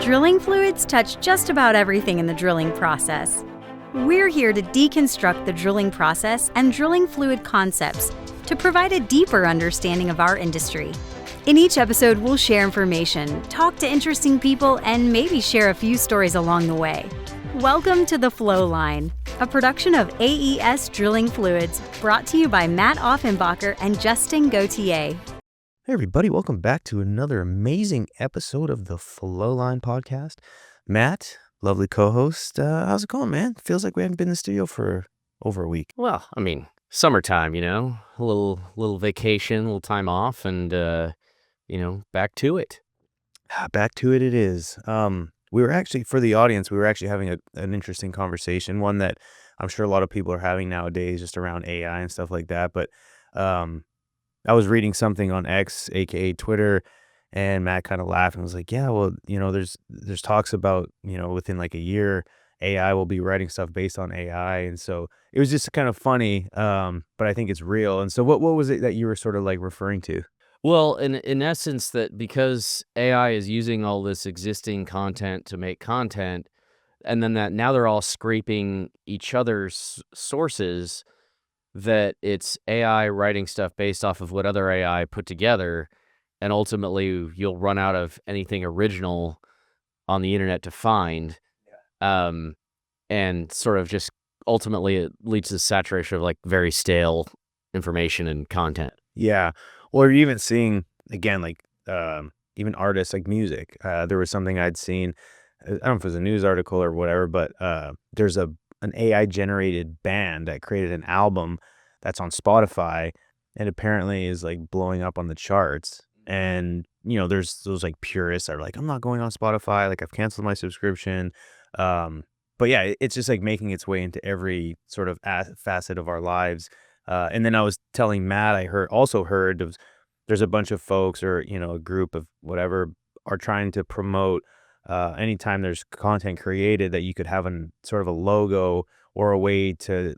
Drilling fluids touch just about everything in the drilling process. We're here to deconstruct the drilling process and drilling fluid concepts to provide a deeper understanding of our industry. In each episode, we'll share information, talk to interesting people, and maybe share a few stories along the way. Welcome to the Flowline, a production of AES Drilling Fluids, brought to you by Matt Offenbacher and Justin Gauthier. Hey everybody, welcome back to another amazing episode of the Flowline podcast. Matt, lovely co-host, how's it going, man? Feels like we haven't been in the studio for over a week. Well, I mean, summertime, a little vacation, a little time off, and back to it. Back to it is. We were actually, for the audience, having an interesting conversation, one that I'm sure a lot of people are having nowadays just around AI and stuff like that. But I was reading something on X, aka Twitter, and Matt kind of laughed and was like, yeah, well, there's talks about, within like a year, AI will be writing stuff based on AI. And so it was just kind of funny, but I think it's real. And so what was it that you were sort of like referring to? Well, in essence, that because AI is using all this existing content to make content, and then that now they're all scraping each other's sources, that it's AI writing stuff based off of what other AI put together, and ultimately you'll run out of anything original on the internet to find. And sort of just ultimately it leads to the saturation of like very stale information and content. Yeah. Or even seeing, again, like even artists like music. There was something I'd seen, I don't know if it was a news article or whatever, but there's an AI generated band that created an album that's on Spotify and apparently is like blowing up on the charts. And, there's those like purists that are like, I'm not going on Spotify. Like I've canceled my subscription. But yeah, it's just like making its way into every sort of facet of our lives. And then I was telling Matt, I heard there's a bunch of folks or, a group of whatever are trying to promote anytime there's content created that you could have sort of a logo or a way to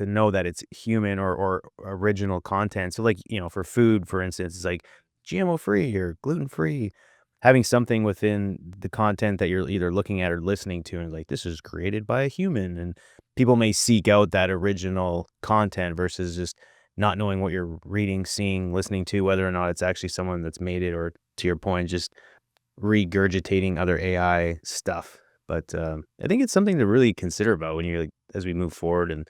know that it's human or original content. So like, for food, for instance, it's like GMO free or gluten free, having something within the content that you're either looking at or listening to and like, this is created by a human. And people may seek out that original content versus just not knowing what you're reading, seeing, listening to, whether or not it's actually someone that's made it or, to your point, just regurgitating other AI stuff. But I think it's something to really consider about when you're as we move forward, and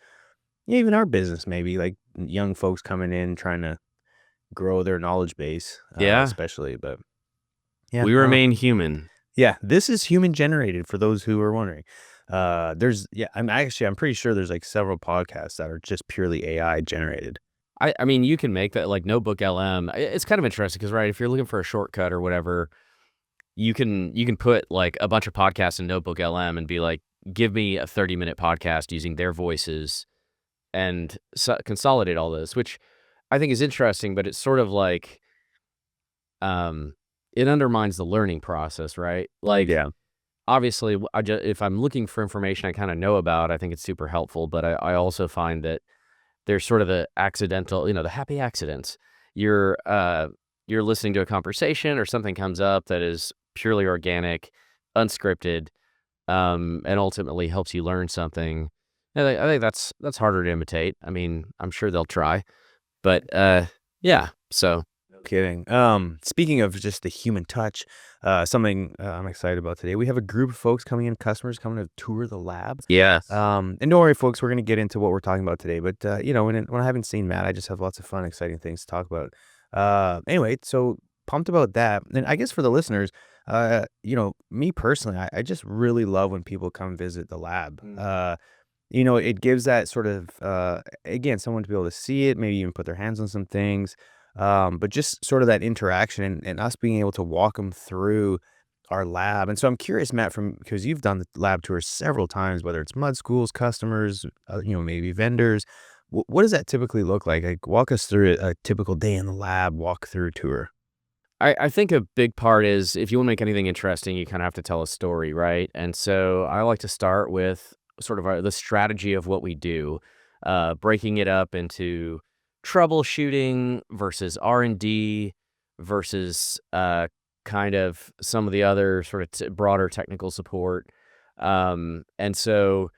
even our business, maybe like young folks coming in trying to grow their knowledge base, especially. But yeah, we remain human. Yeah, this is human generated for those who are wondering. I'm pretty sure there's like several podcasts that are just purely AI generated. I mean, you can make that like Notebook LM. It's kind of interesting because, right, if you're looking for a shortcut or whatever, you can put like a bunch of podcasts in Notebook LM and be like, give me a 30-minute podcast using their voices and consolidate all this, which I think is interesting, but it's sort of like, it undermines the learning process, right? Like, Yeah. Obviously, if I'm looking for information I kind of know about, I think it's super helpful, but I also find that there's sort of the accidental, the happy accidents. You're listening to a conversation or something comes up that is purely organic, unscripted, and ultimately helps you learn something. And I think that's harder to imitate. I mean, I'm sure they'll try, but yeah. So no kidding. Speaking of just the human touch, something I'm excited about today. We have a group of folks coming in, customers coming to tour the lab. yes, And don't worry, folks, we're going to get into what we're talking about today. But when I haven't seen Matt, I just have lots of fun, exciting things to talk about. Anyway, so pumped about that. And I guess for the listeners, me personally, I just really love when people come visit the lab. It gives that sort of, again, someone to be able to see it, maybe even put their hands on some things, but just sort of that interaction and us being able to walk them through our lab. And so I'm curious, Matt, because you've done the lab tours several times, whether it's mud schools, customers, maybe vendors, what does that typically look like? Like, walk us through a typical day in the lab, walk-through tour. I think a big part is if you want to make anything interesting, you kind of have to tell a story, right? And so I like to start with sort of the strategy of what we do, breaking it up into troubleshooting versus R&D versus kind of some of the other sort of broader technical support. And so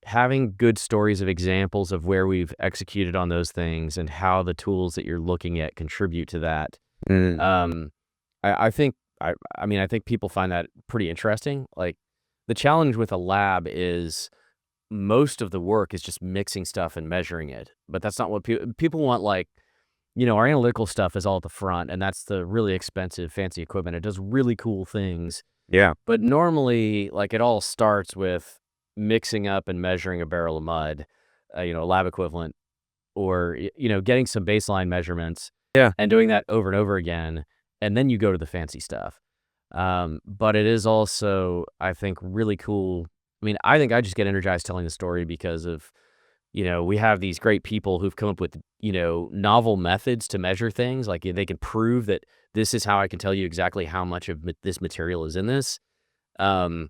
having good stories of examples of where we've executed on those things and how the tools that you're looking at contribute to that. Mm. Um, I think I mean I think people find that pretty interesting. Like the challenge with a lab is most of the work is just mixing stuff and measuring it, but that's not what people want. Like, our analytical stuff is all at the front, and that's the really expensive, fancy equipment. It does really cool things, Yeah. but normally, like, it all starts with mixing up and measuring a barrel of mud, a lab equivalent, or getting some baseline measurements Yeah. and doing that over and over again, and then you go to the fancy stuff. But it is also, I think, really cool. I mean, I think I just get energized telling the story because of, we have these great people who've come up with, novel methods to measure things. Like they can prove that this is how I can tell you exactly how much of this material is in this. Um,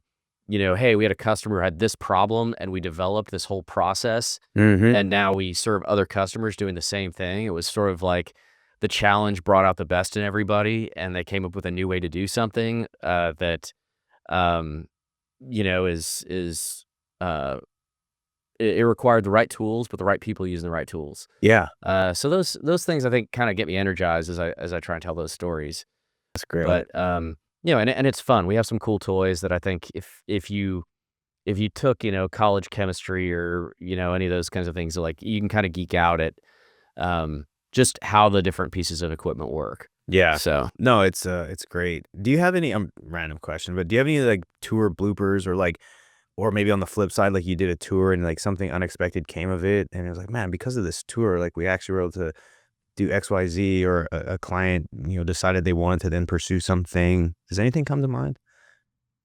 hey, we had a customer who had this problem and we developed this whole process Mm-hmm. and now we serve other customers doing the same thing. It was sort of like the challenge brought out the best in everybody and they came up with a new way to do something that um, is it required the right tools, but the right people using the right tools. Yeah. So those things I think kind of get me energized as I try and tell those stories. That's great. But and it's fun. We have some cool toys that I think if you took college chemistry or any of those kinds of things, like you can kind of geek out at just how the different pieces of equipment work. Yeah. So No, it's great. Do you have any random question, but do you have any like tour bloopers or maybe on the flip side, like you did a tour and like something unexpected came of it and it was like, man, because of this tour, like we actually were able to do XYZ or a client, decided they wanted to then pursue something. Does anything come to mind?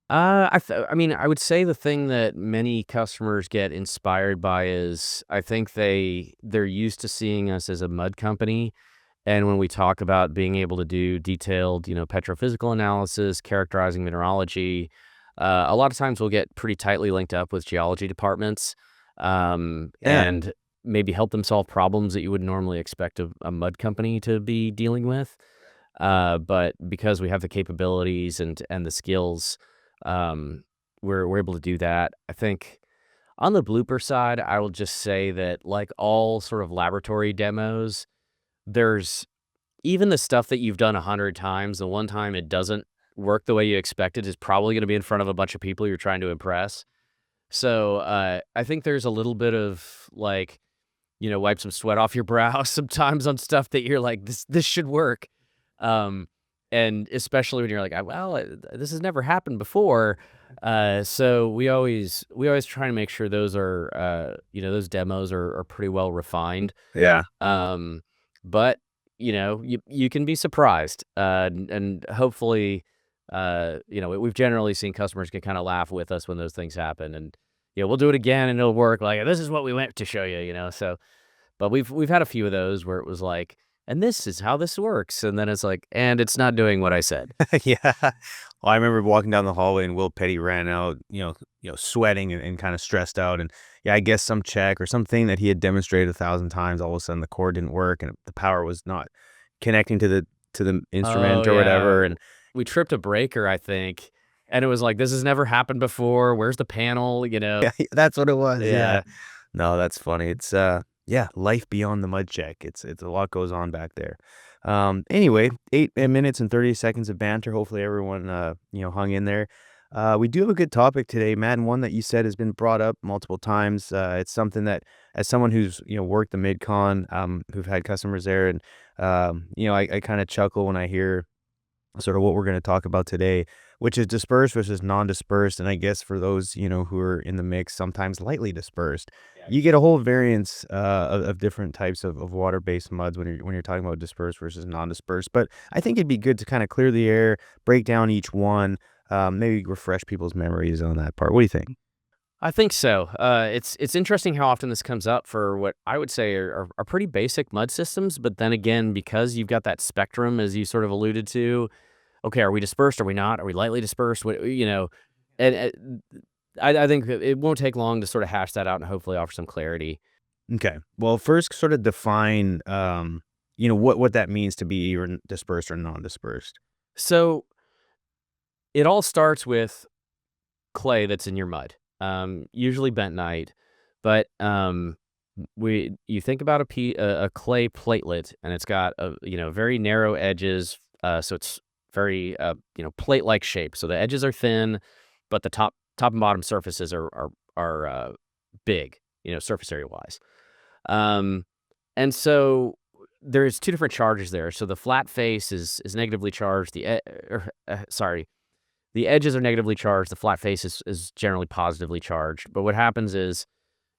I mean, I would say the thing that many customers get inspired by is I think they're used to seeing us as a mud company. And when we talk about being able to do detailed, petrophysical analysis, characterizing mineralogy, a lot of times we'll get pretty tightly linked up with geology departments, Yeah. and maybe help them solve problems that you would normally expect a mud company to be dealing with. But because we have the capabilities and the skills, um, we're able to do that. I think on the blooper side, I will just say that like all sort of laboratory demos, there's even the stuff that you've done 100 times, the one time it doesn't work the way you expected is probably going to be in front of a bunch of people you're trying to impress. So I think there's a little bit of like, wipe some sweat off your brow sometimes on stuff that you're like, this should work. Um, and especially when you're like, well, this has never happened before. So we always try to make sure those are, those demos are pretty well refined. Yeah. Um, but you can be surprised, and hopefully, we've generally seen customers can kind of laugh with us when those things happen, and we'll do it again and it'll work. Like this is what we went to show you. So, but we've had a few of those where it was like, and this is how this works, and then it's like, and it's not doing what I said. Yeah. Well, I remember walking down the hallway and Will Petty ran out, sweating and kind of stressed out. And yeah, I guess some check or something that he had demonstrated 1,000 times, all of a sudden the cord didn't work and the power was not connecting to the Oh instrument or yeah, whatever. And we tripped a breaker, I think, and it was like, this has never happened before. Where's the panel? yeah, that's what it was. Yeah. Yeah. No, that's funny. It's yeah, life beyond the mud check. It's a lot goes on back there. Anyway, 8 minutes and 30 seconds of banter. Hopefully everyone hung in there. We do have a good topic today, Matt, and one that you said has been brought up multiple times. It's something that as someone who's worked the MidCon, who've had customers there, and I kind of chuckle when I hear sort of what we're going to talk about today, which is dispersed versus non-dispersed. And I guess for those, who are in the mix, sometimes lightly dispersed, you get a whole variance of different types of water-based muds when you're talking about dispersed versus non-dispersed. But I think it'd be good to kind of clear the air, break down each one, maybe refresh people's memories on that part. What do you think? I think so. It's interesting how often this comes up for what I would say are pretty basic mud systems, but then again, because you've got that spectrum, as you sort of alluded to, okay, are we dispersed? Are we not? Are we lightly dispersed? And I think it won't take long to sort of hash that out and hopefully offer some clarity. Okay. Well, first, sort of define, what that means to be either dispersed or non-dispersed. So it all starts with clay that's in your mud, usually bentonite, but you think about a clay platelet, and it's got very narrow edges, so it's very plate-like shape. So the edges are thin, but the top and bottom surfaces are big, surface area wise. And so there's two different charges there. So the flat face is negatively charged. The edges are negatively charged. The flat face is generally positively charged. But what happens is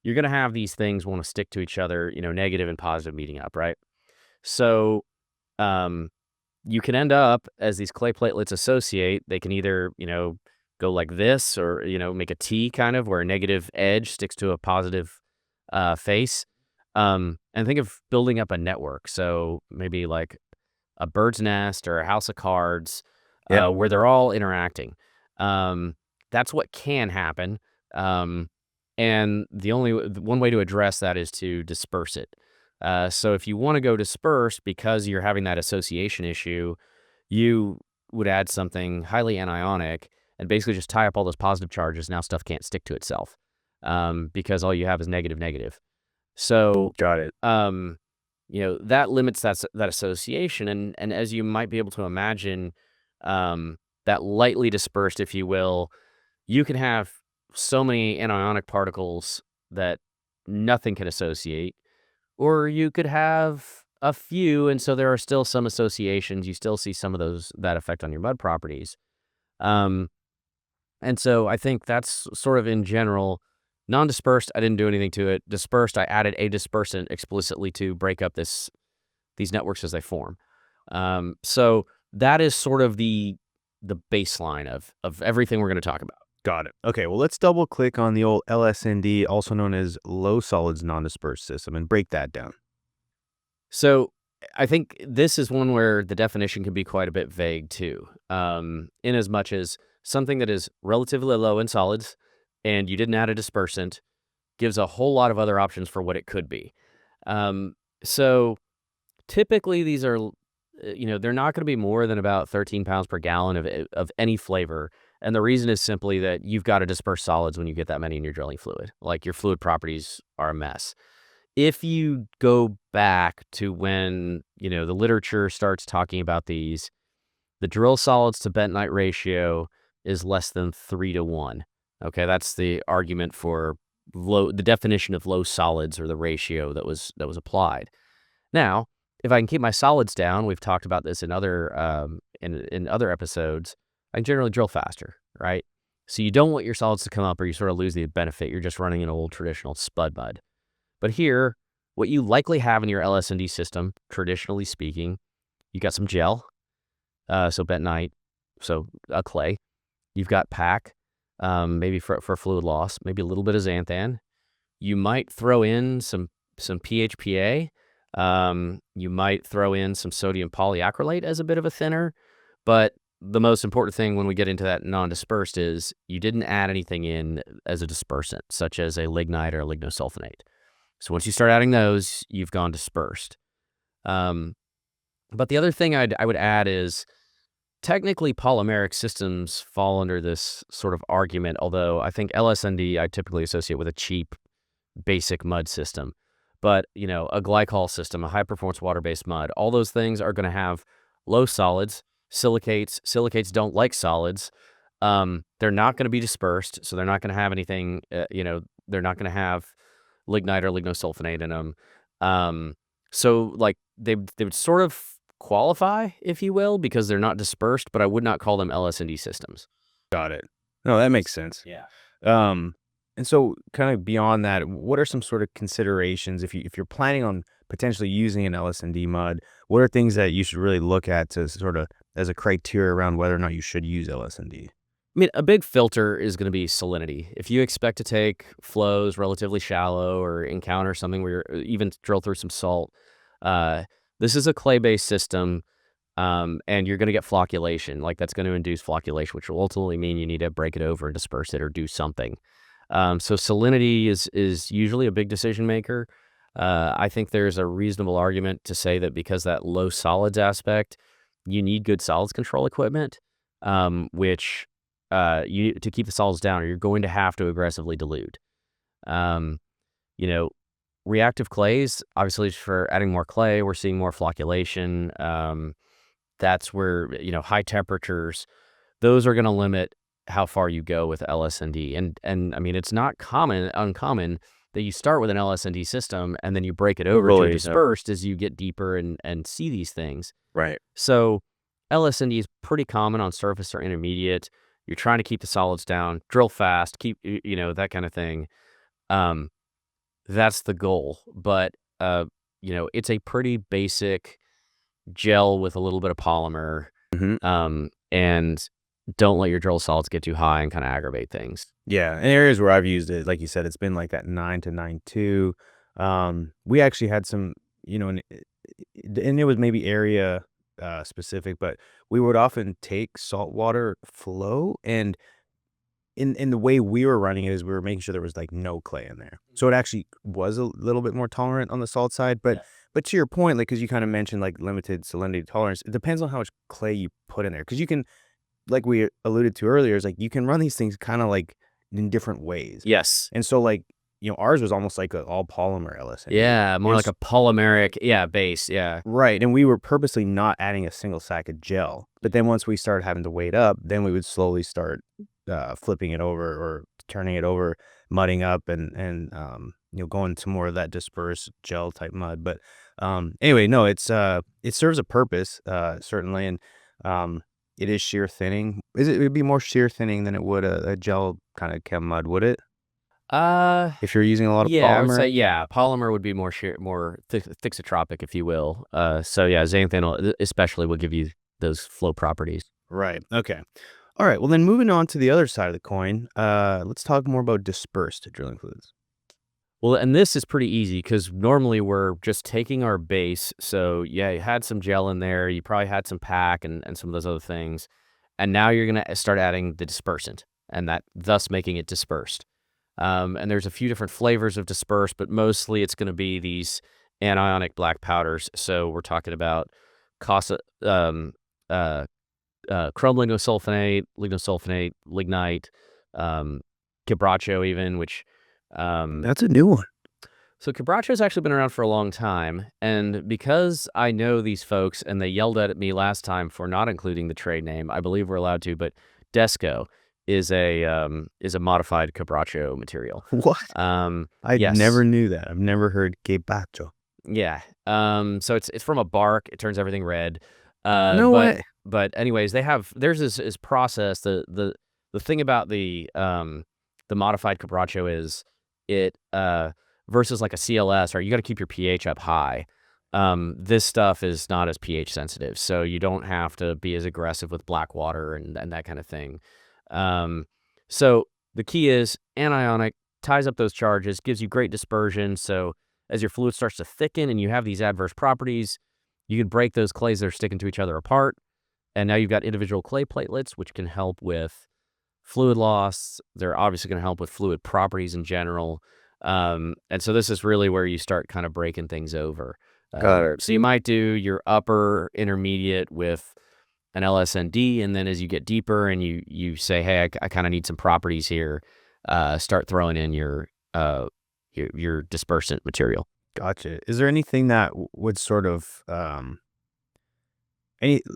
you're going to have these things want to stick to each other, negative and positive meeting up, right? So you can end up, as these clay platelets associate, they can either, go like this or, make a T kind of where a negative edge sticks to a positive face. And think of building up a network. So maybe like a bird's nest or a house of cards where they're all interacting. That's what can happen. And one way to address that is to disperse it. So if you want to go disperse because you're having that association issue, you would add something highly anionic and basically just tie up all those positive charges. Now stuff can't stick to itself because all you have is negative. So Got it. that limits that association. And as you might be able to imagine, that lightly dispersed, if you will, you can have so many anionic particles that nothing can associate, or you could have a few, and so there are still some associations. You still see some of that effect on your mud properties. And so I think that's sort of in general. Non-dispersed, I didn't do anything to it. Dispersed, I added a dispersant explicitly to break up these networks as they form. So that is sort of the baseline of everything we're going to talk about. Got it. Okay, well, let's double click on the old LSND, also known as low solids non-dispersed system, and break that down. So I think this is one where the definition can be quite a bit vague too, in as much as something that is relatively low in solids and you didn't add a dispersant gives a whole lot of other options for what it could be. So typically these are, they're not going to be more than about 13 pounds per gallon of any flavor. And the reason is simply that you've got to disperse solids when you get that many in your drilling fluid. Like your fluid properties are a mess. If you go back to when, the literature starts talking about these, the drill solids to bentonite ratio is less than 3-to-1. Okay, that's the argument for the definition of low solids, or the ratio that was applied. Now, if I can keep my solids down, we've talked about this in other in other episodes, I can generally drill faster, right? So you don't want your solids to come up or you sort of lose the benefit. You're just running an old traditional spud mud. But here, what you likely have in your LS&D system, traditionally speaking, you got some gel, so bentonite, so a clay. You've got pack, maybe for fluid loss, maybe a little bit of xanthan. You might throw in some PHPA. You might throw in some sodium polyacrylate as a bit of a thinner. But the most important thing when we get into that non-dispersed is you didn't add anything in as a dispersant, such as a lignite or a lignosulfonate. So once you start adding those, you've gone dispersed. But the other thing I would add is technically polymeric systems fall under this sort of argument, although I think LSND I typically associate with a cheap, basic mud system. But, a glycol system, a high-performance water-based mud, all those things are going to have low solids, silicates. Silicates don't like solids. They're not going to be dispersed, so they're not going to have anything, they're not going to have lignite or lignosulfonate in them. So, like, they would sort of qualify, if you will, because they're not dispersed, but I would not call them LS&D systems. Got it. No, that makes sense. Yeah. And so kind of beyond that, what are some sort of considerations if you're planning on potentially using an LS&D mud? What are things that you should really look at to sort of as a criteria around whether or not you should use LS&D? I mean, a big filter is going to be salinity. If you expect to take flows relatively shallow or encounter something where you're even drill through some salt, this is a clay-based system, and you're going to get flocculation. Like, that's going to induce flocculation, which will ultimately mean you need to break it over and disperse it or do something. So salinity is usually a big decision maker. I think there's a reasonable argument to say that because that low solids aspect, you need good solids control equipment, which you to keep the solids down, or you're going to have to aggressively dilute. Um, you know, reactive clays, obviously, for adding more clay, we're seeing more flocculation. That's where high temperatures, those are going to limit how far you go with LSND. And I mean, it's not uncommon that you start with an LSND system and then you break it over to a Totally, yep. dispersed as you get deeper and see these things. Right. So LSND is pretty common on surface or intermediate. You're trying to keep the solids down, drill fast, keep that kind of thing. That's the goal. But it's a pretty basic gel with a little bit of polymer. And don't let your drill solids get too high and kind of aggravate things. Yeah, in areas where I've used it, like you said, it's been like that 9 to 9.2. We actually had some, and it was maybe area specific, but we would often take saltwater flow, and in the way we were running it is we were making sure there was like no clay in there, so it actually was a little bit more tolerant on the salt side. But to your point, like, because you kind of mentioned like limited salinity tolerance, it depends on how much clay you put in there, because you can, like we alluded to earlier, is like you can run these things kind of like in different ways. Yes. And so like, ours was almost like an all polymer LSND. Yeah, more like a polymeric, base, yeah. Right. And we were purposely not adding a single sack of gel. But then once we started having to weight up, then we would slowly start flipping it over or turning it over, mudding up, and going to more of that dispersed gel type mud. But anyway, no, it serves a purpose, certainly. And it is shear thinning. It would be more shear thinning than it would a gel kind of chem mud, would it? If you're using a lot of I would polymer? say, polymer would be more thixotropic, if you will. So yeah, xanthan especially will give you those flow properties. Right. Okay. All right. Well, then moving on to the other side of the coin, let's talk more about dispersed drilling fluids. Well, and this is pretty easy because normally we're just taking our base. So yeah, you had some gel in there, you probably had some pack and some of those other things. And now you're going to start adding the dispersant, and that thus making it dispersed. And there's a few different flavors of dispersed, but mostly it's going to be these anionic black powders. So we're talking about chrome lignosulfonate, lignite, quebracho even, which That's a new one. so quebracho's actually been around for a long time, and because I know these folks and they yelled at me last time for not including the trade name, I believe we're allowed to, but Desco is a modified quebracho material. What? I Yes. never knew that. I've never heard quebracho. Yeah. So it's from a bark. It turns everything red. No way. But anyways, there's this process. The thing about the modified quebracho is it versus like a CLS, or you got to keep your pH up high. This stuff is not as pH sensitive, so you don't have to be as aggressive with black water and that kind of thing. So the key is anionic, ties up those charges, gives you great dispersion. So as your fluid starts to thicken and you have these adverse properties, you can break those clays that are sticking to each other apart. And now you've got individual clay platelets, which can help with fluid loss. They're obviously going to help with fluid properties in general. And so this is really where you start kind of breaking things over. Got it. So you might do your upper intermediate with an LSND, and then as you get deeper and you say, hey, I kind of need some properties here, start throwing in your dispersant material. Gotcha. Is there anything that would sort of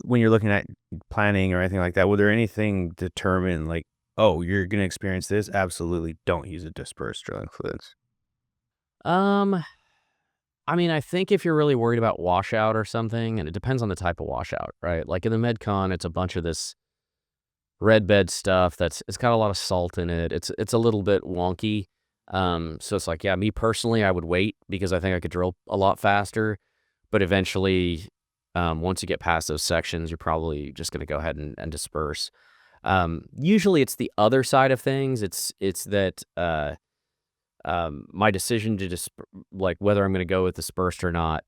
when you're looking at planning or anything like that, would there anything determine like, oh, you're going to experience this? Absolutely don't use a dispersed drilling fluids. I mean, I think if you're really worried about washout or something, and it depends on the type of washout, right? Like in the MedCon, it's a bunch of this red bed stuff it's got a lot of salt in it. It's a little bit wonky. So it's like, me personally, I would wait because I think I could drill a lot faster. But eventually, once you get past those sections, you're probably just going to go ahead and disperse. Usually it's the other side of things. It's that my decision to like whether I'm going to go with dispersed or not,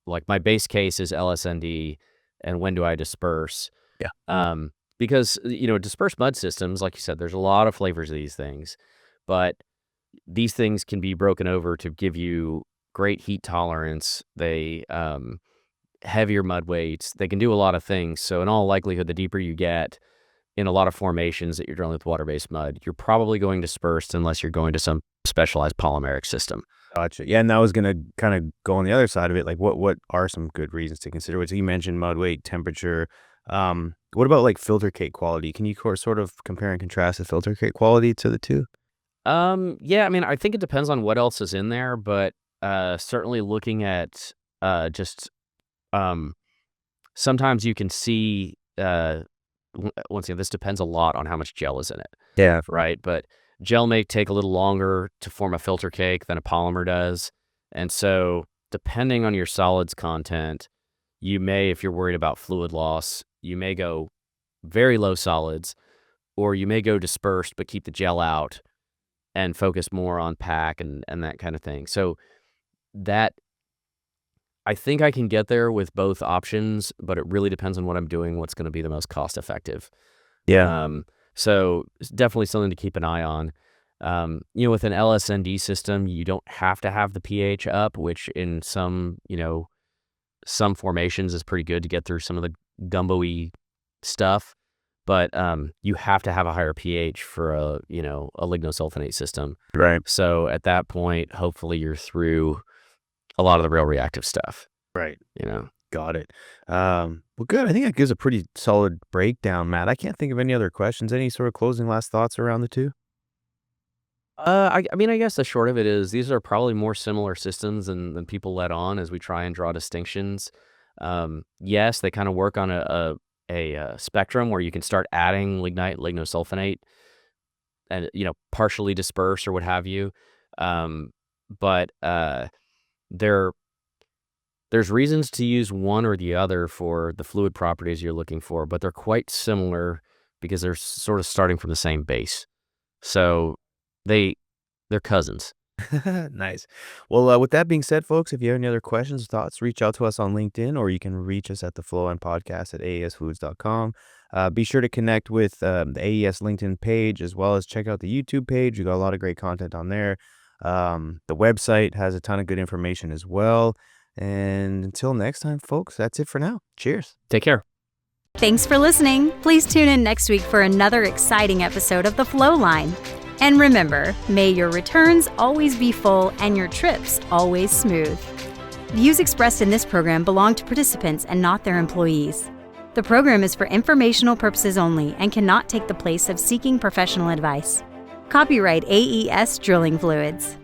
like my base case is LSND, and when do I disperse? Yeah. Because dispersed mud systems, like you said, there's a lot of flavors of these things, but these things can be broken over to give you great heat tolerance. They heavier mud weights. They can do a lot of things. So in all likelihood, the deeper you get in a lot of formations that you're drilling with water-based mud, you're probably going dispersed unless you're going to some specialized polymeric system. Gotcha. Yeah, and I was gonna kind of go on the other side of it. Like, what are some good reasons to consider? What you mentioned, mud weight, temperature. What about like filter cake quality? Can you sort of compare and contrast the filter cake quality to the two? Yeah, I mean, I think it depends on what else is in there, but certainly looking at just sometimes you can see once again, this depends a lot on how much gel is in it, Yeah. right? But gel may take a little longer to form a filter cake than a polymer does. And so depending on your solids content, you may, if you're worried about fluid loss, you may go very low solids, or you may go dispersed but keep the gel out and focus more on pack and that kind of thing. So that I think I can get there with both options, but it really depends on what I'm doing, what's going to be the most cost effective. Yeah. So it's definitely something to keep an eye on. With an LSND system, you don't have to have the pH up, which in some formations is pretty good to get through some of the gumbo-y stuff. But you have to have a higher pH for a lignosulfonate system. Right. So at that point, hopefully you're through a lot of the real reactive stuff. Right. Got it. Well, good. I think that gives a pretty solid breakdown, Matt. I can't think of any other questions. Any sort of closing last thoughts around the two? I mean, I guess the short of it is these are probably more similar systems than people let on as we try and draw distinctions. Yes, they kind of work on a spectrum where you can start adding lignite, lignosulfonate, and partially disperse or what have you. But there's reasons to use one or the other for the fluid properties you're looking for, but they're quite similar because they're sort of starting from the same base. So they're cousins. Nice. Well, with that being said, folks, if you have any other questions or thoughts, reach out to us on LinkedIn, or you can reach us at the Flowline podcast at aesfoods.com. Be sure to connect with the AES LinkedIn page, as well as check out the YouTube page. We got a lot of great content on there. The website has a ton of good information as well. And until next time, folks, that's it for now. Cheers. Take care. Thanks for listening. Please tune in next week for another exciting episode of the Flowline. And remember, may your returns always be full and your trips always smooth. Views expressed in this program belong to participants and not their employees. The program is for informational purposes only and cannot take the place of seeking professional advice. Copyright AES Drilling Fluids.